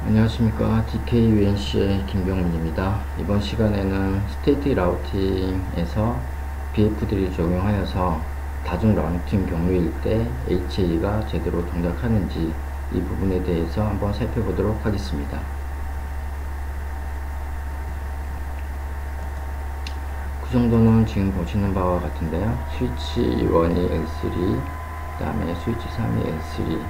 안녕하십니까. DKUNC의 김병문입니다. 이번 시간에는 스테이트 라우팅에서 BFD를 적용하여서 다중 라우팅 경로일 때 HA가 제대로 동작하는지 이 부분에 대해서 한번 살펴보도록 하겠습니다. 그 정도는 지금 보시는 바와 같은데요. 스위치 1이 L3, 그 다음에 스위치 3이 L3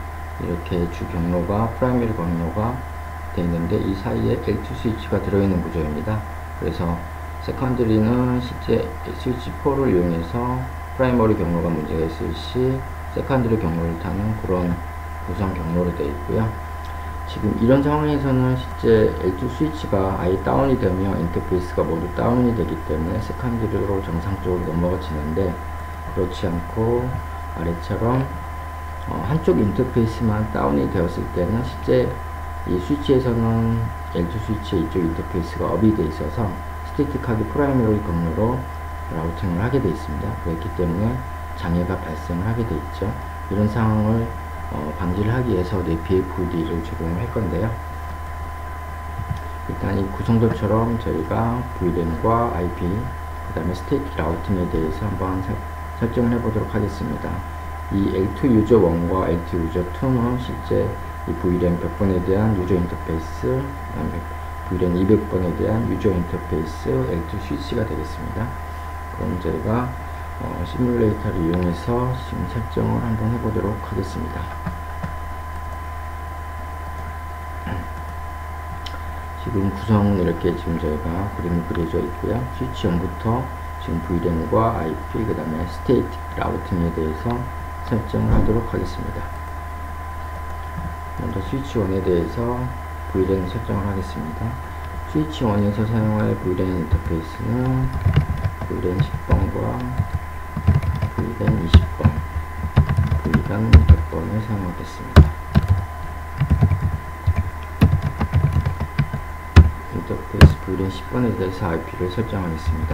이렇게 주 경로가 프라이머리 경로가 되어 있는데 이 사이에 L2 스위치가 들어있는 구조입니다. 그래서 세컨드리는 실제 스위치 4를 이용해서 프라이머리 경로가 문제가 있을 시 세컨드리 경로를 타는 그런 구성 경로로 되어 있고요. 지금 이런 상황에서는 실제 L2 스위치가 아예 다운이 되면 인터페이스가 모두 다운이 되기 때문에 세컨드리로 정상적으로 넘어가지는데, 그렇지 않고 아래처럼 한쪽 인터페이스만 다운이 되었을 때는 실제 이 스위치에서는 L2 스위치의 이쪽 인터페이스가 업이 되어 있어서 스태틱하게 프라이머리 경로로 라우팅을 하게 되어 있습니다. 그렇기 때문에 장애가 발생을 하게 되어 있죠. 이런 상황을 방지를 하기 위해서 BFD를 적용을 할 건데요. 일단 이 구성도처럼 저희가 VLAN과 IP, 그 다음에 스태틱 라우팅에 대해서 한번 설정을 해보도록 하겠습니다. 이 L2 유저 1과 L2 유저 2는 실제 이 VLAN 100번에 대한 유저 인터페이스, 그 다음에 VLAN 200번에 대한 유저 인터페이스 L2 스위치가 되겠습니다. 그럼 저희가 시뮬레이터를 이용해서 지금 설정을 한번 해보도록 하겠습니다. 지금 구성은 이렇게 지금 저희가 그림이 그려져 있고요. 스위치 0부터 지금 VLAN과 IP, 그 다음에 스테이틱 라우팅에 대해서 설정을 하도록 하겠습니다. 먼저 스위치 1에 대해서 VLAN 설정을 하겠습니다. 스위치 1에서 사용할 VLAN 인터페이스는 VLAN 10번과 VLAN 20번, VLAN 100번을 사용하겠습니다. 인터페이스 VLAN 10번에 대해서 IP를 설정하겠습니다.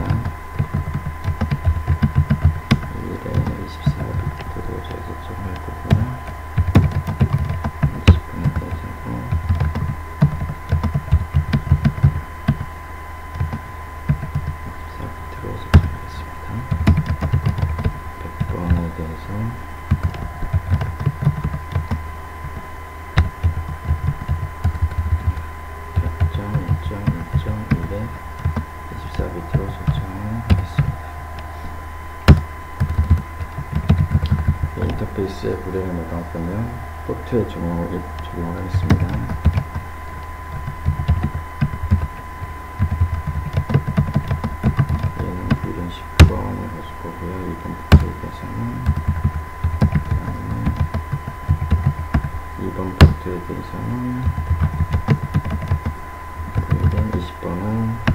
VLAN 24비트로 제가 설정할 거고요. 20번에 대해서도 24비트로 설정하겠습니다. 100번에 대해서 24비트로 설정을 하겠습니다. 인터페이스에 VLAN을 넣을 거면 포트에 적용을 하겠습니다. 얘는 VLAN 10번을 가질 거고요. 2번 포트에 대해서는, 그 다음에 2번 포트에 대해서는 VLAN 20번을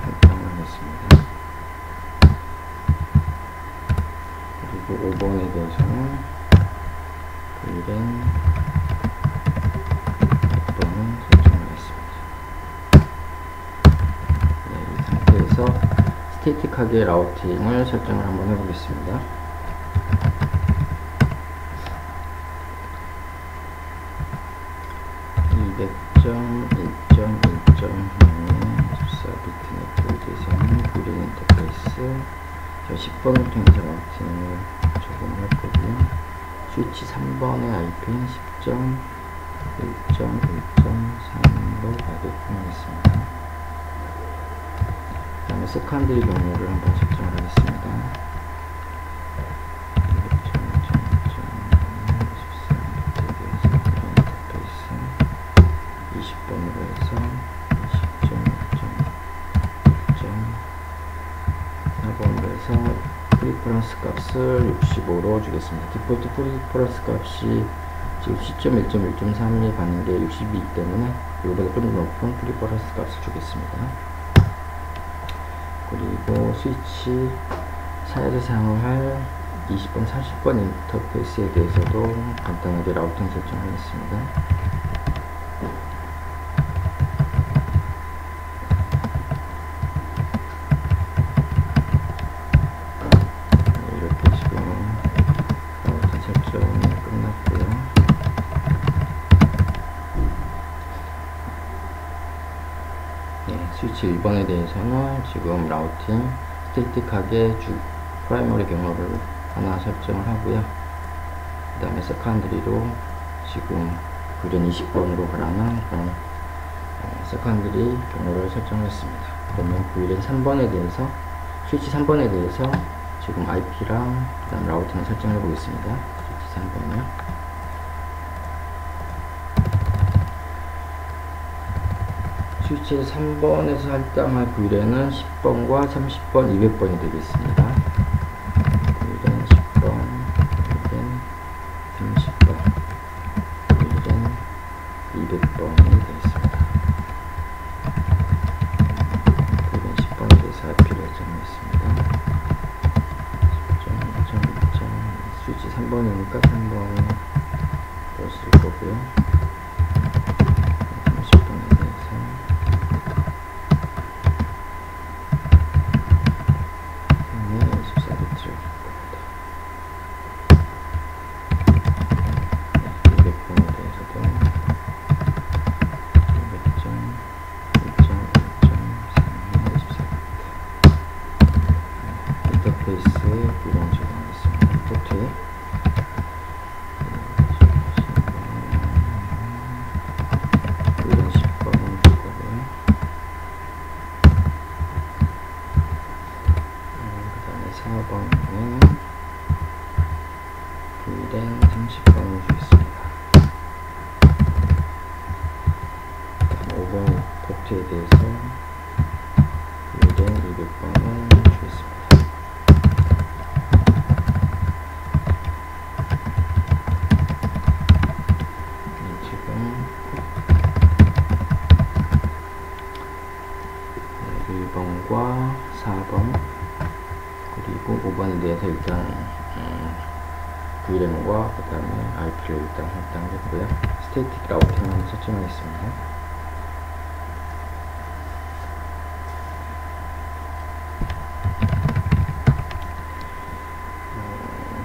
설정하겠습니다. 그리고 5번에 대해서는 VLAN 100번을 설정하겠습니다. 네, 이 상태에서 스태틱하게 라우팅을 설정을 한번 해보겠습니다. VLAN 인터페이스 10번을 통해서 라우팅을 적용할 거고요. 스위치 3번의 IP는 10.1.1.3로 가게끔 하겠습니다. 그 다음에 세컨드리 경로를 한번 설정을 하겠습니다. 20번으로 해서 20.1.4번으로 해서 프리퍼런스 값을 65로 주겠습니다. 디폴트 프리퍼런스 값이 지금 시점 1.1.3이 받는 게 60이기 때문에 이거보다 좀 높은 프리퍼런스 값을 주겠습니다. 그리고 스위치 4에서 사용할 20번, 30번 인터페이스에 대해서도 간단하게 라우팅 설정하겠습니다. 설정이 끝났고요. 스위치 1번에 대해서는 지금 라우팅 스태틱하게 프라이머리 경로를 하나 설정을 하고요. 그 다음에 세컨드리로 지금 VLAN 20번으로 가라는 그런 세컨드리 경로를 설정했습니다. 그러면 VLAN 3번에 대해서 스위치 3번에 대해서 지금 IP랑 그 다음 라우팅을 설정해 보겠습니다. 스위치 3번이요. 스위치 3번에서 할당할 VLAN은 10번과 30번, 200번이 되겠습니다. VLAN 10번, VLAN 30번, VLAN 200번이 되겠습니다. VLAN 10번에 대해서 IP를 정했습니다. 10.1.1. 스위치 3번이니까 3번을 넣었을 거고요. 인터페이스에 VLAN 적용하겠습니다. 포트에 VLAN 10번을 줄 거고요. 그 다음에 4번에는 VLAN 30번을 주겠습니다. 5번 포트에 대해서 VLAN 200번을 주겠습니다. 지금 1번과 4번 그리고 5번에 대해서 일단 VLAN과 그 다음에 IP를 일단 할당했고요. 스태틱 라우팅을 설정하겠습니다.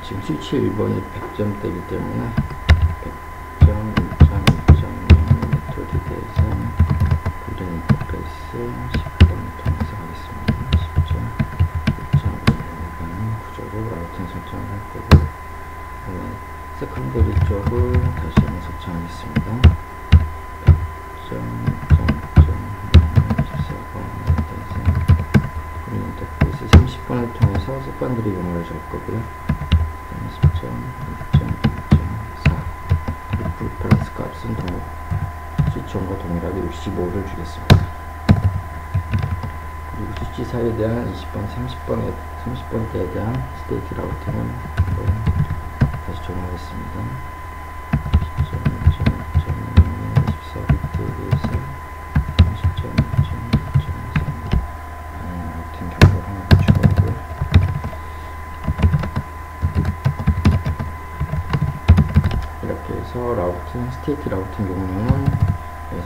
지금 스위치 1번이 100점대이기 때문에 100점, 1.1.0 메토드에 대해서 VLAN 인터페이스 10번을 통해서 하겠습니다. 10.1.1번 구조로 라우팅 설정을 할 거고, 세컨더리 쪽을 다시 한번 설정하겠습니다. 100.1.1.14번에 대해서 VLAN 인터페이스 30번을 통해서 세컨더리 용어를 줄 거고요. 10.2.2.4 리플 플러스 값은 스위치1과 동일하게 65를 주겠습니다. 그리고 스위치 4에 대한 20번, 30번대에 대한 스테이트 라우팅을 한번 다시 적용하겠습니다. 10.2.2.14비트에 대해서 30.2.2.4 라우팅 경로를 하나 추가하고요. 이렇게 해서 라우팅, 스테이트 라우팅 경로는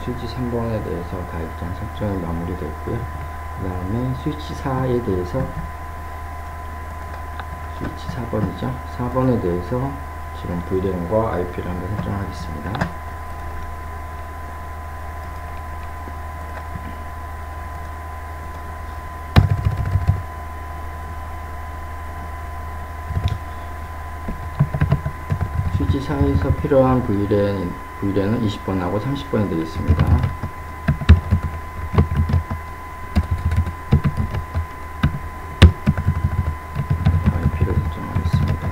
스위치 3번에 대해서 다 일단 설정이 마무리됐고요. 그 다음에 스위치 4에 대해서 스위치 4번이죠. 4번에 대해서 지금 VLAN과 IP를 한번 설정하겠습니다. 스위치 4에서 필요한 VLAN은 20번하고 30번이 되겠습니다. IP를 설정하겠습니다.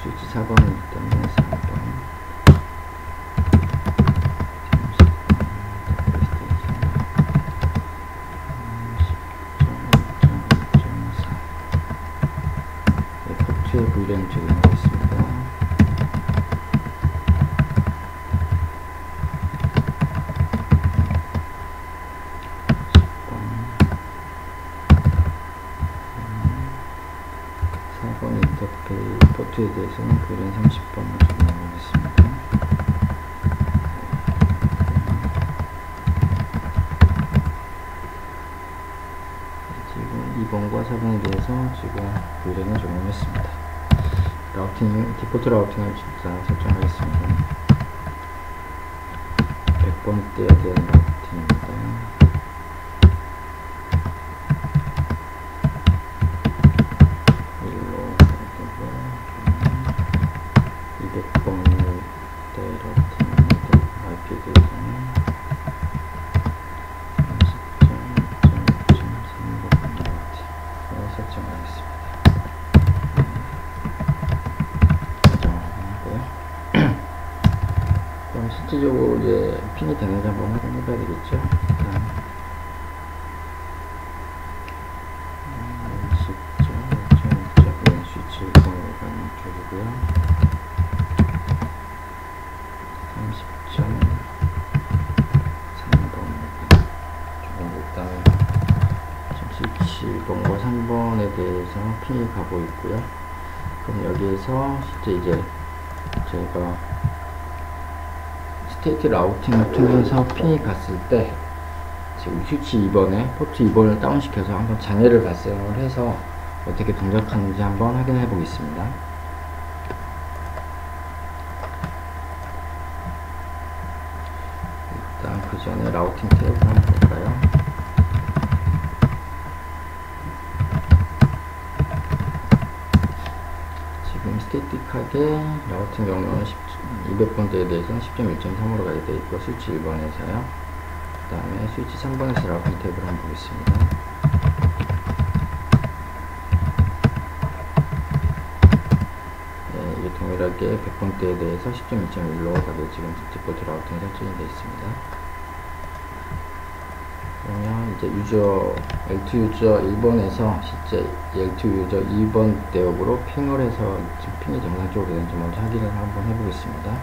스위치 4번이기 때문에 4번. VLAN 적용하겠습니다. 인터페이스 포트에 대해서는 VLAN 30번을 적용하겠습니다. 지금 2번과 4번에 대해서 지금 VLAN을 적용했습니다. 디폴트 라우팅을 일단 설정하겠습니다. 100번대에 대한 라우팅입니다. 일로 가지고 200번대 라우팅인데 IP 대상은 30.1.3번 라우팅을 설정하겠습니다. 그럼 실질적으로 이제 핀이 되는지 한번 확인해 봐야 되겠죠. 일단 10.1.1.1 스위치 1번으로 가는 쪽이고요. 30.3번 조금 일단 스위치 1번과 3번에 대해서 핀이 가고 있고요. 그럼 여기에서 실제 이제 제가 스테이트 라우팅을 통해서 핀이 갔을 때 지금 스위치 2번에 포트 2번을 다운시켜서 한번 장애를 발생을 해서 어떻게 동작하는지 한번 확인해 보겠습니다. 일단 그 전에 라우팅 테이블 한번 볼까요? 지금 스태틱하게 라우팅 경로는 200번대에 대해서는 10.1.3으로 가게 되어 있고 스위치 1번에서요. 그 다음에 스위치 3번에서 라우팅 탭을 한번 보겠습니다. 네, 이게 동일하게 100번대에 대해서 10.1.1로 가게 지금 디폴트 라우팅 설정이 되어 있습니다. 그러면 이제 유저 L2 유저 1번에서 실제 L2 유저 2번 대역으로 핑을 해서 지금 핑이 정상적으로 되는지 먼저 확인을 한번 해보겠습니다.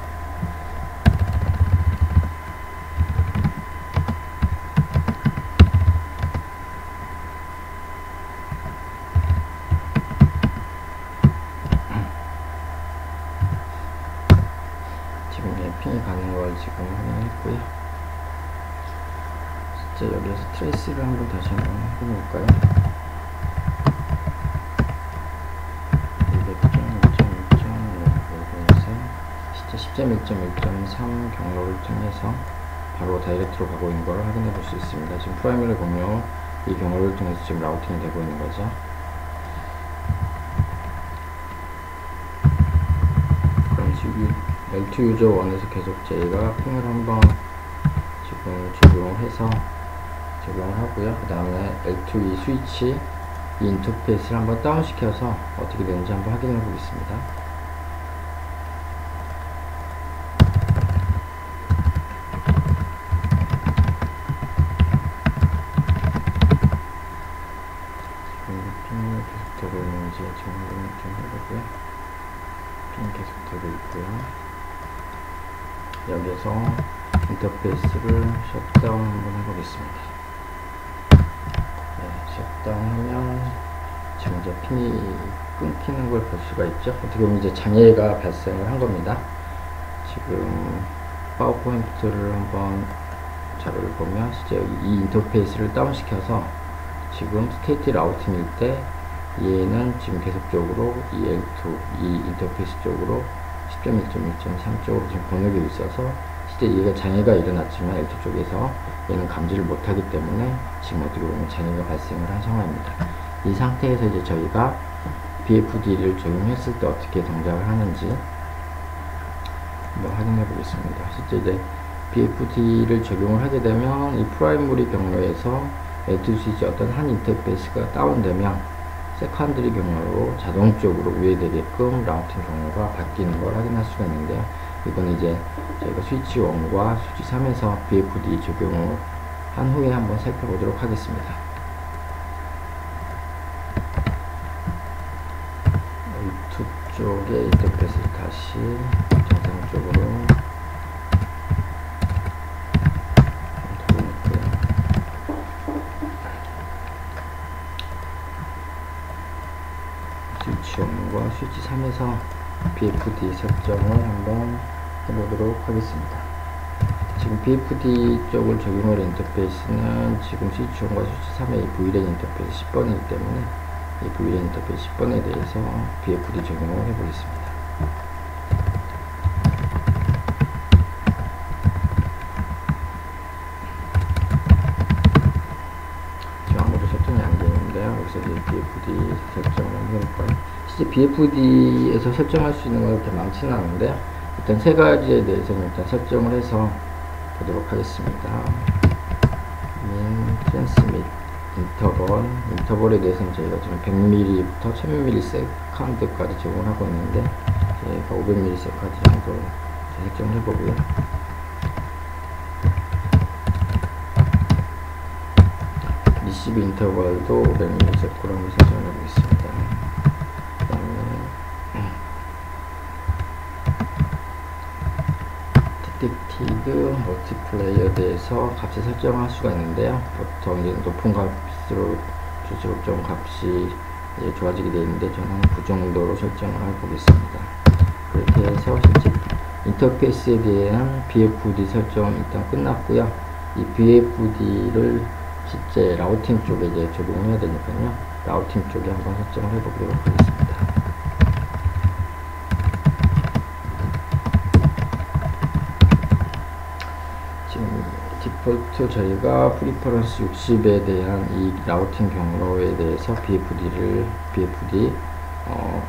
지금 핑이 가는 걸 지금 확인했고요. 여기에서 트레이스를 한번 다시 한번 해볼까요? 200.1.1.1에서 실제 10.1.1.3 경로를 통해서 바로 다이렉트로 가고 있는 걸 확인해 볼 수 있습니다. 지금 프라이머리 공유 이 경로를 통해서 지금 라우팅이 되고 있는 거죠. 그럼 지금 L2 유저 1에서 계속 저희가 핑을 한번 지금 적용해서 적용을 하고요. 그 다음에 L2 이 스위치 이 인터페이스를 한번 다운시켜서 어떻게 되는지 한번 확인해 보겠습니다. 지금 핀이 계속 되고 있는지 지금 확인을 좀 해보고요. 핀 계속 되고 있고요. 여기서 인터페이스를 셧다운 한번 해보겠습니다. 셧다운하면 지금 이제 핀이 끊기는 걸 볼 수가 있죠. 어떻게 보면 이제 장애가 발생을 한 겁니다. 지금 파워포인트를 한번 자료를 보면 실제 여기 이 인터페이스를 다운시켜서 지금 스테이트 라우팅일 때 얘는 지금 계속적으로 이 L2 이 인터페이스 쪽으로 10.1.1.3 쪽으로 지금 번역이 있어서 실제 얘가 장애가 일어났지만 L2 쪽에서 얘는 감지를 못하기 때문에 지금 어떻게 보면 장애가 발생을 한 상황입니다. 이 상태에서 이제 저희가 BFD를 적용했을 때 어떻게 동작을 하는지 한번 확인해 보겠습니다. 실제 이제 BFD를 적용을 하게 되면 이 프라이머리 경로에서 L2 스위치 어떤 한 인터페이스가 다운되면 세컨드리 경로로 자동적으로 우회되게끔 라우팅 경로가 바뀌는 걸 확인할 수가 있는데요. 이건 이제 저희가 스위치 1과 스위치 3에서 BFD 적용을 한 후에 한번 살펴보도록 하겠습니다. L2 쪽의 인터페이스를 다시 정상적으로 돌려놓고요. 스위치 1과 스위치 3에서 BFD 설정을 한번 해보도록 하겠습니다. 지금 BFD 쪽을 적용할 인터페이스는 지금 스위치 1과 스위치 3의 V랜 인터페이스 10번이기 때문에 이 VLAN 인터페이스 10번에 대해서 BFD 적용을 해보겠습니다. 지금 아무도 설정이 안 되어 있는데요. 여기서 이제 BFD 설정을 한번 해볼까요? 실제 BFD에서 설정할 수 있는 건 그렇게 많지는 않은데요. 일단 세 가지에 대해서는 일단 설정을 해서 보도록 하겠습니다. 트랜스밋 인터벌에 대해서는 저희가 지금 100ml부터 1000ms까지 제공을 하고 있는데 저희가 500ms까지 정도 설정을 해보고요. 리시브 인터벌도 500ms로 한번 설정을 해보겠습니다. 그 다음에 디텍티드 멀티플레이어에 대해서 값을 설정할 수가 있는데요. 보통 이제 높은 값으로 줄수록 좀 값이 좋아지게 되어 있는데 저는 그 정도로 설정을 해보겠습니다. 그렇게 해서 실제 인터페이스에 대한 BFD 설정 일단 끝났고요. 이 BFD를 실제 라우팅 쪽에 이제 적용해야 되니까요. 라우팅 쪽에 한번 설정을 해보도록 하겠습니다. 지금 디폴트 저희가 프리퍼런스 60에 대한 이 라우팅 경로에 대해서 BFD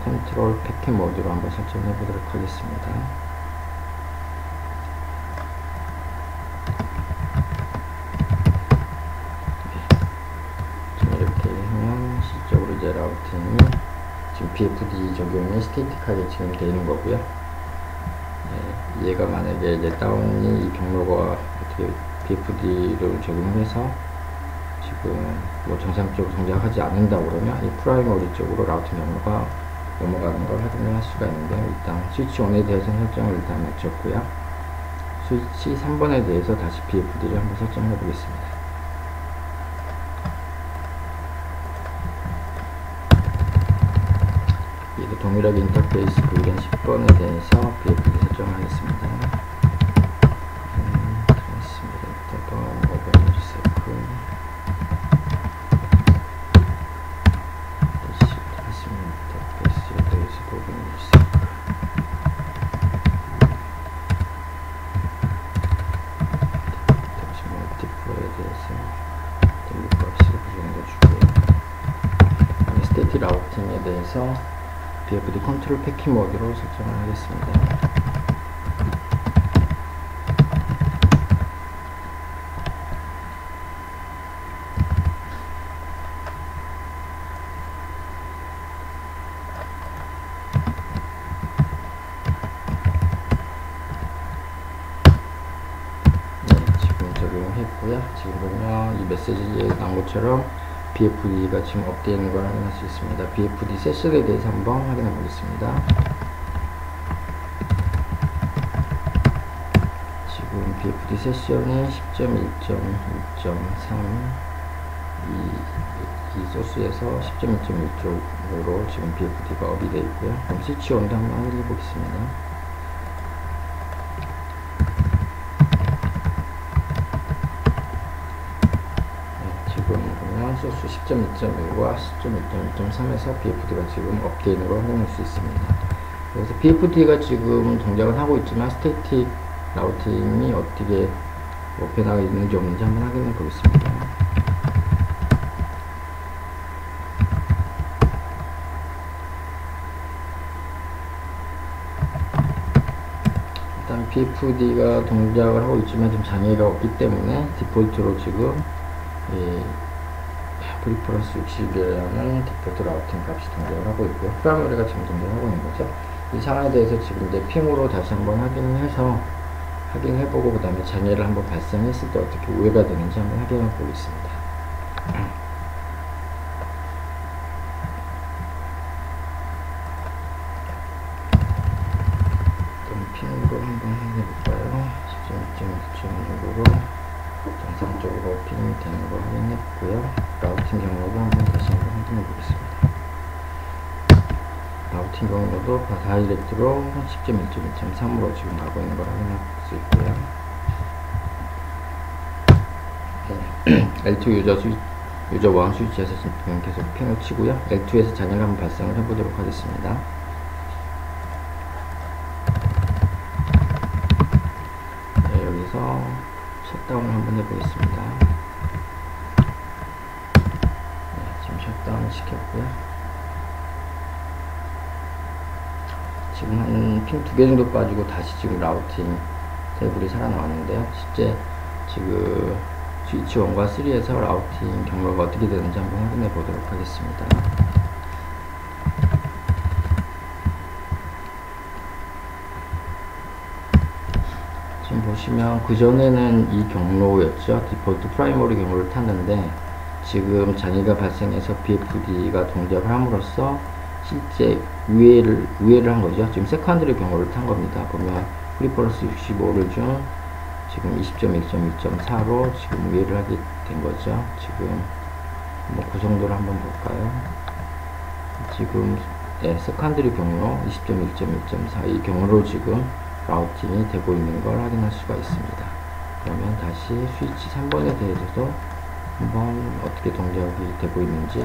컨트롤 패킷 모드로 한번 설정해 보도록 하겠습니다. 이렇게 하면 실적으로 이제 라우팅이 지금 BFD 적용이 스테이틱하게 지금 되는 거고요. 얘가 만약에 이제 다운이 이 경로가 어떻게 BFD를 적용해서 지금 뭐 정상적으로 동작하지 않는다 그러면 이 프라이머리 쪽으로 라우팅 경로가 넘어가는 걸 확인할 수가 있는데, 일단 스위치 1에 대해서 설정을 일단 마쳤고요. 스위치 3번에 대해서 다시 BFD를 한번 설정해 보겠습니다. 얘도 동일하게 인터페이스 VLAN 10번에 대해서 BFD 설정하겠습니다. 트랜스밋 인터벌 500ms 인터페이스에 대해서 500ms 멀티플로에 대해서 델리 값을 그 정도 주고요. 스테이티 라우팅에 대해서 BFD 컨트롤 패킷 모드로 설정을 하겠습니다. 지금 적용했고요. 지금 보면 이 메시지에 나온 것처럼 BFD가 지금 업되는 걸 확인할 수 있습니다. BFD 세션에 대해서 한번 확인해 보겠습니다. 지금 BFD 세션이 10.1.1.3 이 소스에서 10.1.1쪽으로 지금 BFD가 업이 되어 있고요. 그럼 스위치 온도 한번 확인해 보겠습니다. 소스 10.2.1과 10.1.1.3에서 BFD가 지금 업되어 있는 걸 확인할 수 있습니다. 그래서 BFD가 지금 동작을 하고 있지만 스태틱 라우팅이 어떻게 변화가 있는지 없는지 한번 확인해 보겠습니다. 일단 BFD가 동작을 하고 있지만 좀 장애가 없기 때문에 디폴트로 지금 프리퍼런스 60이라는 디폴트 라우팅 값이 동작을 하고 있고요. 프라이머리가 지금 동작을 하고 있는 거죠. 이 상황에 대해서 지금 이제 핑으로 다시 한번 확인해보고 그 다음에 장애를 한번 발생했을 때 어떻게 우회가 되는지 한번 확인해 보겠습니다. 그럼 핑으로 한번 확인해볼까요? 10.2.9 정상적으로 핑이 되는 거 확인했고요. 라우팅 경로도 한번 다시 한번 확인해 보겠습니다. 라우팅 경로도 다이렉트로 10.1.1.3으로 지금 가고 있는 걸 확인할 수 있고요. L2 유저 유저 1 스위치에서 지금 계속 핑을 치고요. L2에서 잔해가 한번 발생을 해보도록 하겠습니다. 네, 여기서 셧다운을 한번 해보겠습니다. 네, 지금 셧다운을 시켰고요. 지금 한 핑 2개 정도 빠지고 다시 지금 라우팅 테이블이 살아나왔는데요. 실제 지금 스위치 1과 3에서 라우팅 경로가 어떻게 되는지 한번 확인해 보도록 하겠습니다. 지금 보시면 그전에는 이 경로였죠. 디폴트 프라이머리 경로를 탔는데 지금 장애가 발생해서 BFD가 동작을 함으로써 실제 우회를 한 거죠. 지금 세컨드리 경로를 탄 겁니다. 보면 프리퍼런스 65를 준 지금 20.1.1.4로 지금 우회를 하게 된 거죠. 지금 뭐 그 정도를 한번 볼까요? 지금 세컨드리 경로 20.1.1.4 이 경로로 지금 라우팅이 되고 있는 걸 확인할 수가 있습니다. 그러면 다시 스위치 3번에 대해서도 한번 어떻게 동작이 되고 있는지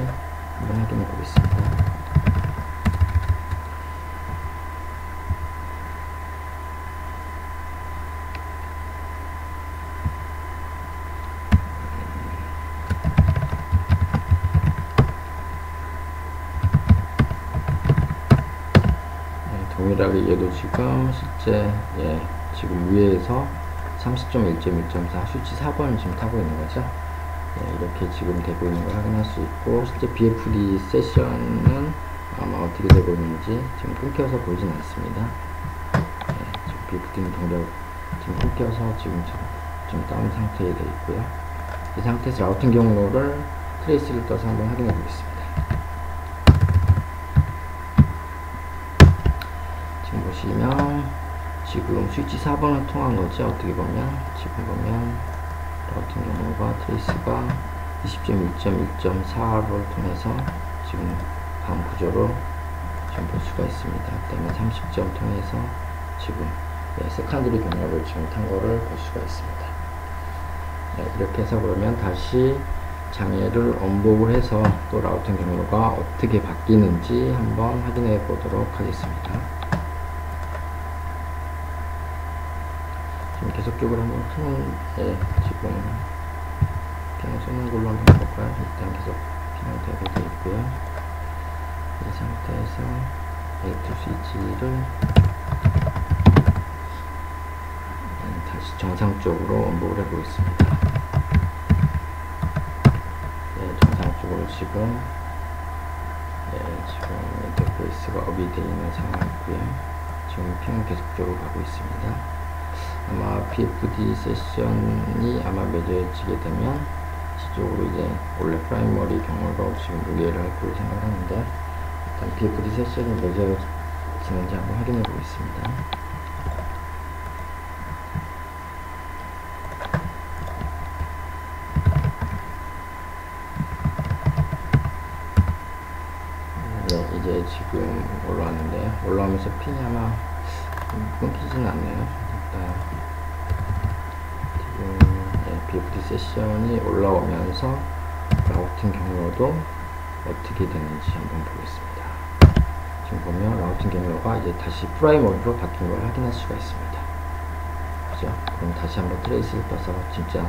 한번 확인해 보겠습니다. 동일하게 얘도 지금 실제 지금 위에서 30.1.1.4 스위치 4번을 지금 타고 있는 거죠. 이렇게 지금 되고 있는 걸 확인할 수 있고 실제 BFD 세션은 아마 어떻게 되고 있는지 지금 끊겨서 보이진 않습니다. 지금 BFD는 동작 지금 끊겨서 지금 다운 상태에 되어 있고요. 이 상태에서 라우팅 경로를 트레이스를 떠서 한번 확인해 보겠습니다. 지금 보시면 지금 스위치 4번을 통한 거죠. 어떻게 보면 지금 보면 라우팅 경로가 트레이스가 20.1.1.4를 통해서 지금 다음 구조로 지금 볼 수가 있습니다. 그 다음에 30점 통해서 지금 세컨드리 경로를 지금 탄 거를 볼 수가 있습니다. 이렇게 해서 그러면 다시 장애를 언복을 해서 또 라우팅 경로가 어떻게 바뀌는지 한번 확인해 보도록 하겠습니다. 지금 계속적으로 한번 지금 그냥 쏘는 걸로 한번 해볼까요? 일단 계속 그냥 되게 되어 있고요. 이 상태에서 L2 스위치를 다시 정상적으로 언복을 해보겠습니다. 정상적으로 지금 지금 인터페이스가 업이 되어 있는 상황이고요. 지금 핑은 계속적으로 가고 있습니다. 아마 BFD 세션이 아마 맺어지게 되면 시적으로 이제 원래 프라이머리 경로로 지금 우회를 할 거로 생각하는데 일단 BFD 세션이 맺어지는지 한번 확인해 보겠습니다. 이제 지금 올라왔는데 올라오면서 핑이 아마 끊기진 않네요. 일단 지금 BFD 세션이 올라오면서 라우팅 경로도 어떻게 되는지 한번 보겠습니다. 지금 보면 라우팅 경로가 이제 다시 프라이머리로 바뀐 걸 확인할 수가 있습니다. 그죠? 그럼 다시 한번 트레이스를 떠서 진짜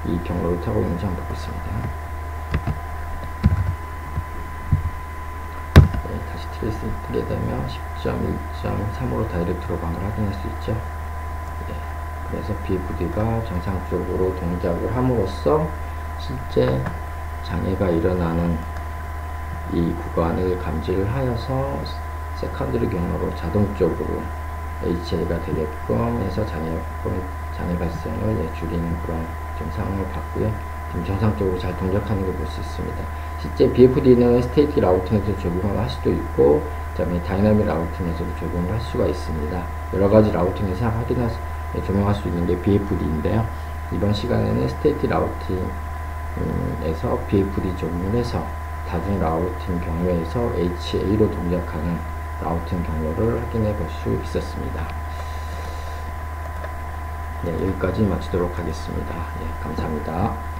이 경로를 타고 있는지 한번 보겠습니다. 트레이스를 뜨게 되면 10.1.3으로 다이렉트로 간 걸 확인할 수 있죠. 그래서 BFD가 정상적으로 동작을 함으로써 실제 장애가 일어나는 이 구간을 감지를 하여서 세컨드리 경로로 자동적으로 HA가 되게끔 해서 장애 발생을 줄이는 그런 좀 상황을 봤고요. 지금 정상적으로 잘 동작하는 걸 볼 수 있습니다. 실제 BFD는 스테이틱 라우팅에서 적용을 할 수도 있고, 그 다음에 다이나믹 라우팅에서도 적용을 할 수가 있습니다. 여러 가지 라우팅에서 적용할 수 있는 게 BFD인데요. 이번 시간에는 스테이틱 라우팅에서 BFD 적용을 해서 다중 라우팅 경로에서 HA로 동작하는 라우팅 경로를 확인해 볼 수 있었습니다. 여기까지 마치도록 하겠습니다. 감사합니다.